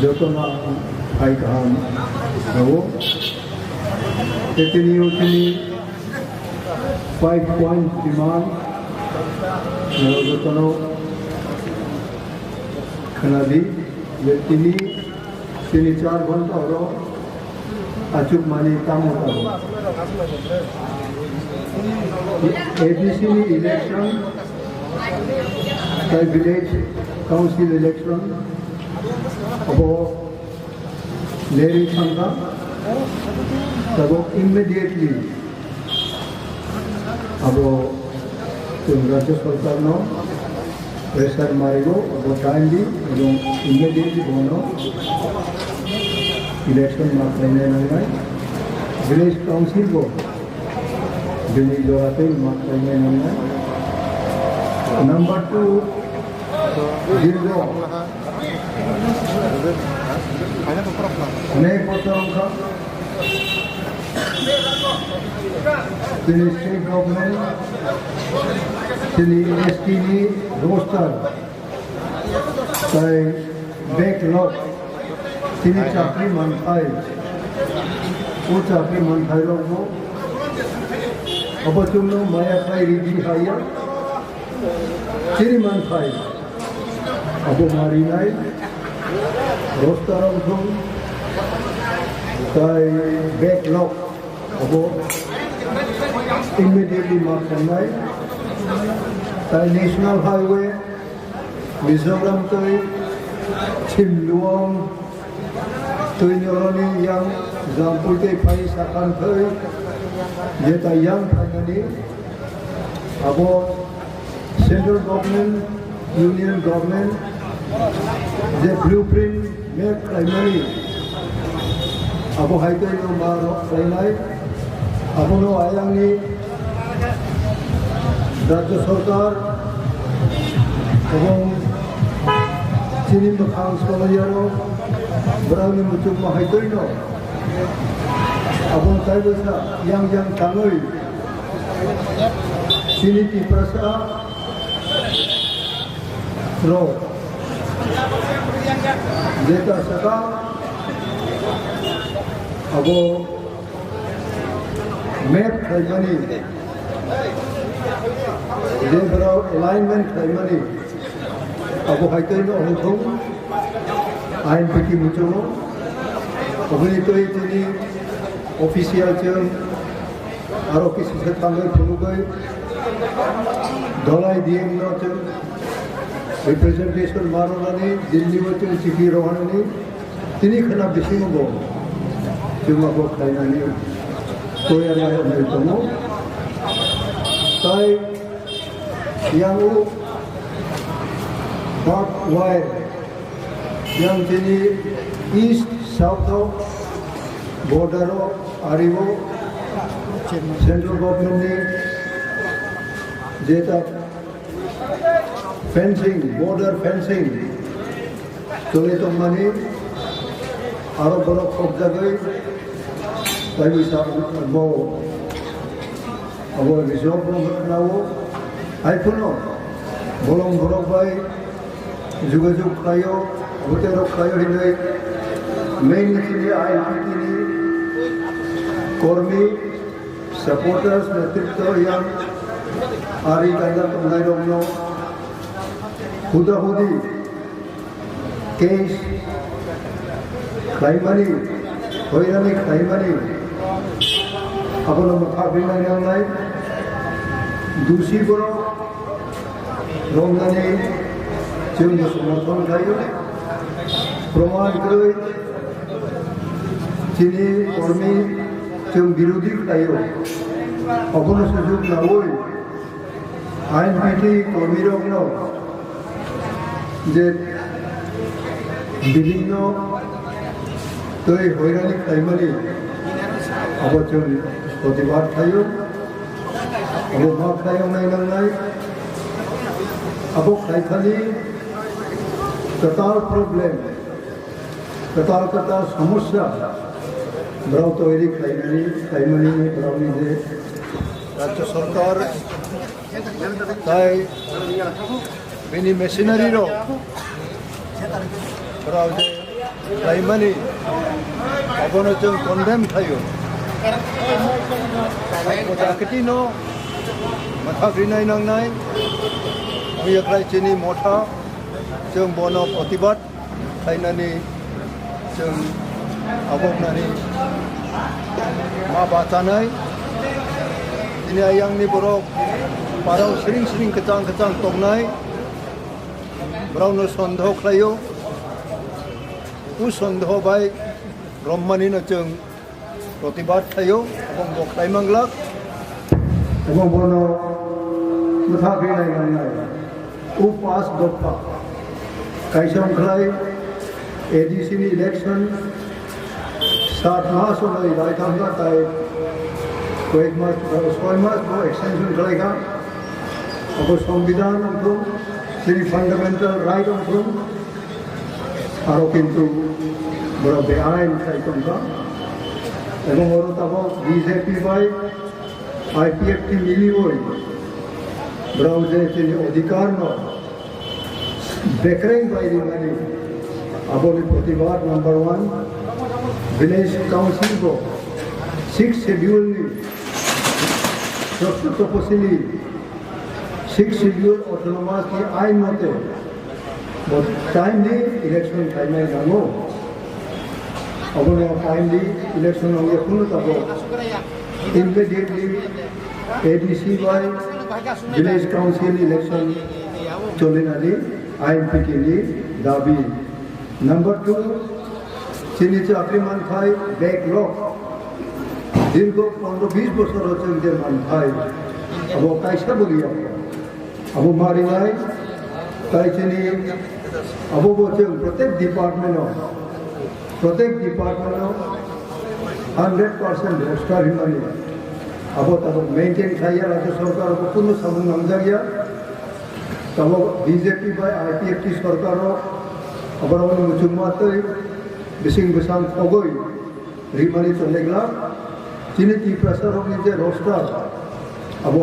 Jotona Aikam Rao Tetini 5-point demand Jotono Kanadi Yetini Tini 4 घंटा और अचूक मानी काम होता है ABC इलेक्शन का विलेज काउंसिल इलेक्शन अब लेरी संख्या तब इमीडिएटली अब राज्य सरकार नो प्रेशर मारेगो अब टाइमली इमीडिएटली बोनो इलेक्शन मार्क लेने नहीं विलेज काउंसिल को विलेज जोड़ाते मार्क लेने नहीं नंबर 2 जिलो नहीं पता होगा state government STD roster backlog Tini chakri manthai, वो chakri manthai लोगों, अब तुम लोग माया खाई रिजी खाया, चिरी manthai, अब मारी नाई, रोस्तारों तुम, ताई backlog, अब immediately mark करनाई, ताई national highway, मिज़ोरम ताई, चिमलुआंग Tuinyoroni yang zampute pai sakan thoi jeta yang thangani abo central government union government the blueprint make primary abo haitoi no maro kainai abo no ayangni rajya sarkar ebong chinim bakhang solajaro Berani muncul mahitoi no, abang saya besar yang tanggui, sini di perasa, roh, jeta sekarang, abang map kaimani, dia berau alignment kaimani, abang haitoi no hukum. आयन पिकी मुझे अभी तो इतनी official चल आरो किसी से तांगे फुलू गए डॉलर दिए ना चल रिप्रेजेंटेशन मारो ना नहीं दिल्ली में चल चिकी रोहन नहीं तिनी खना बिशी में गो जुमा को खाना नहीं तो यार नहीं तो नो ताई yang dark wire yang jadi east south border ariwo central government ने जेता fencing border fencing तो ये तो माने आरो बड़ा खूब जगह ताकि सब अब रिजर्व ना हो आई पुनो बोलों बोलों भाई जुग खायो होटेल खायो ही नहीं मेन चीज़ INPT कर्मी सपोर्टर्स नेतृत्व या आरी कांदा पंगाई रोमनो खुदा खुदी केस खाइमानी होइरानी खाइमानी अपन मुखाबिल नहीं दूसरी बड़ो रोमनानी जों समर्थन खायो प्रमाण करो चीनी कर्मी जों विरोधी खायो अपन सुजुग ना होई INPT कर्मी रोमनो जे विभिन्न तो होइरानी खाइमानी अब जों प्रतिबाद खायो अब भाग खायो नहीं अब खाइखाली total problem, total समस्या बराव तो ये खाइमानी में बराव नहीं राज्य सरकार ताई बिनी मशीनरी रो बराव लाइमानी अबनो जों कन्डेम खायो जाखितिनो माथाग्रिनाय नांनाय मैयाख्लाय चिनि मथा जों बनो प्रतिबाद खायनानै जों आबोनानै मा बाजानाय दिनै आयांनि बरफ बाराव सिरिं सिरिं गोजां गोजां तंनाय ब्रावनो सन्देह खालायो उ सन्देह बाय ब्रह्मानिनो जों प्रतिबाद खायो এবং बख्लायमांलाक এবং बनो मुथाग्रिनाय नांनाय उ पास दफा कायसंख्लाय एडीसी नि इलेक्शन 7 मास होनाय रायथांगा ताय कয়েক मास 6 मास को एक्सटेंशन खालायगा अब संविधान अंगो जोंनि फान्डामेन्टेल राइट अंगो आरो किन्तु बड़ा बेआइन खायसंगा এবং ওর তাবো বিজেপি বাই আইপিএফটি মিলি ওই ব্রাউজে চিনি অধিকার ন বেকরেং বাইরে মানে আবলি প্রতিবাদ নাম্বার 1 विलेज काउंसिल को 6 शेड्यूल नी तपसिली 6 शेड्यूल ऑटोनोमस की आइन मते टाइमली इलेक्शन खायनाय नांगौ अबनो टाइमली इलेक्शन नांगौ खुनु ताबो immediately ADC by village council election चलिनानै आईएमपी नि दाबी नंबर 2 चिनी चाकरी मानथाय बैकलॉग दीर्घ 15-20 बছর হচ্ছে मानथाय अब कैसा बोलिए अब मारिनाय ताई चिनी अब बोचे प्रत्येक डिपार्टमेंट 100% रोस्टर हिमानी अब तब मेंटेन खाया राज्य सरकार को पूर्ण समूह नामजागिया तब बीजेपी बाय आईपीएफटी सरकार अब मुचुमाते बिसिंग बेसां फगोय रिमानी चलेग्ला चिनी टी प्रेसार होगी जे रोस्टर अब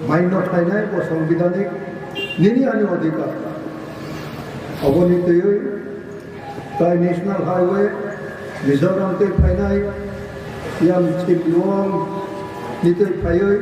माइनर थायनाय वो संविधानिक निनी आनी अधिकार अब नितय ताय नेशनल हाईवे मिजोराम ते फायनाय याम चिपलुआं नितय फायै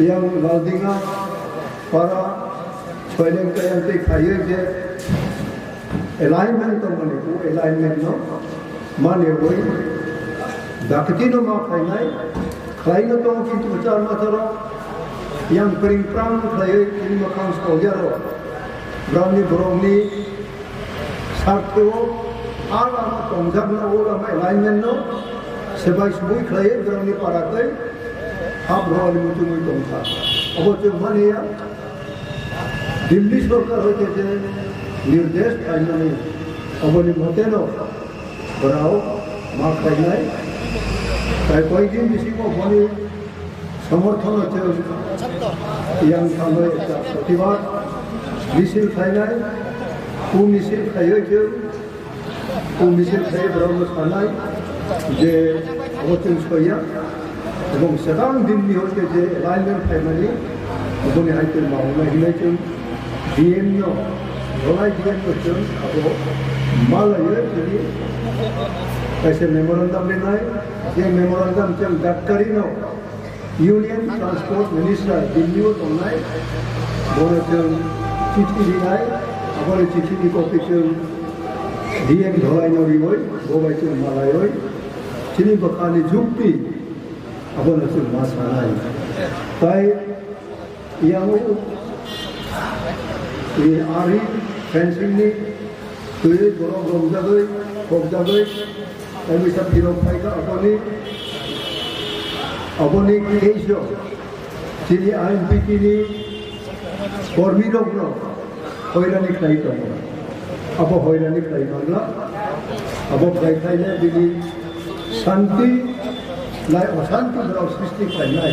याम लालदिंगा पारा छयलें कायां ते फायै जे अलाइनमेंट तो मने को अलाइनमेंट नो माने वही दाकतिनो मा फायनाय खायनो तो किन्तु विचार माथरो yang peringprang खायै ini मखां सौजारो ब्राउनी ब्रौनी सार्थो आलामा तंजाबनांगौ लामा अलाइनमेंट नो सेबाय सुबुय खायै ब्राउनी पाराखै हाब ब्राउनी मुतुमै दंखा अब जों मानिया दिल्ली सरकार होते जे निर्देश खायनानै अबनि मतेनो बराव मा खायनाय ताय कयदिन बिसिङाव बनि समर्थन होते yang थांबाय प्रतिबाद मिसिल खायनाय उ मिसिल खायै जों उ मिसिल खायै ब्रावनो सानाय जे अबथिं सया এবং सेबां दिननि होते जे अलाइनमेंट खायनानै अबनि हायते मावनाय हिनाय जों डीएम नो रलाय डीएम को जों अब मालायो जुदि कैसे मेमोरेंडम लेनाय जे मेमोरेंडम जों गडकरी नो यूनियन ट्रांसपोर्ट मिनिस्टर दिल्ली तंनाय बरजों चिठी लिनाय आबार चिठीनि कपिजों डीएम धलायनरियै बबायजों मालायै चिनि बखानि जुक्ति आबारजों मा सानाय ताय याङो ए आरि फेंसिंनि गयै गरम रंजागै फगजागै ताय बिसा फिरब फायगा अबनि केसो चिनि आईएमपी नि कर्मी लोगनो हयरानि खाय दङ अब हयरानि खाय मांला अब खायखायनो बिनि शांति लाय अशांति ब्राव सृष्टि खायनाय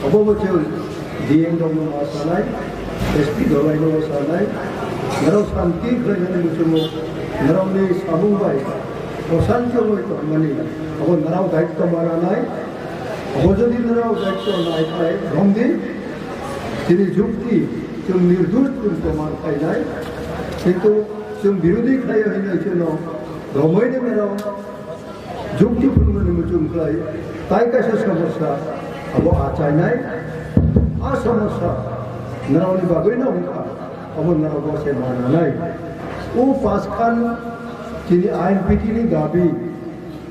अबबो जों डीएम दङ मा सानाय एसपी दलायनो सानाय नराव शांति खायनानै मुसुमो नरावनि साबुंबाय अशांति होय तंमानि अब नराव दायित्व मानानाय अबजदि नराव दायित्व नायखाय रंदि दिनै जुक्ति जों निर्दोष जों प्रमाण खायनाय किन्तु 좀 미루디 가요 있는 저는 너무해 되면 죽지 부르는 좀 그래 다이까서 సమస్య अब आचार्य आ समस्या नरावनी बागै ना उनका अब नराव से माना नहीं वो पास खान जिन्हें आईएनपीटी ने दाबी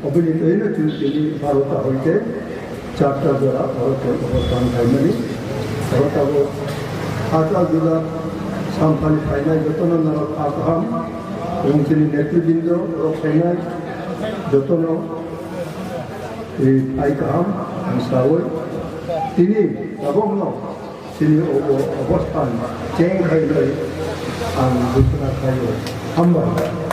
अब नहीं तो चुन जिन्हें भारत होते चार्टर द्वारा भारत अवस्थान फाइनली भारत वो आचार जुदा सामपाली फाइनल जतन नराव आकाम उनके नेतृबृंद और फाइनल जतन आइकाम सावल তিনি 가봉노 진이 오고 어버스탄 쟁하이를 안 부스나 가요 한번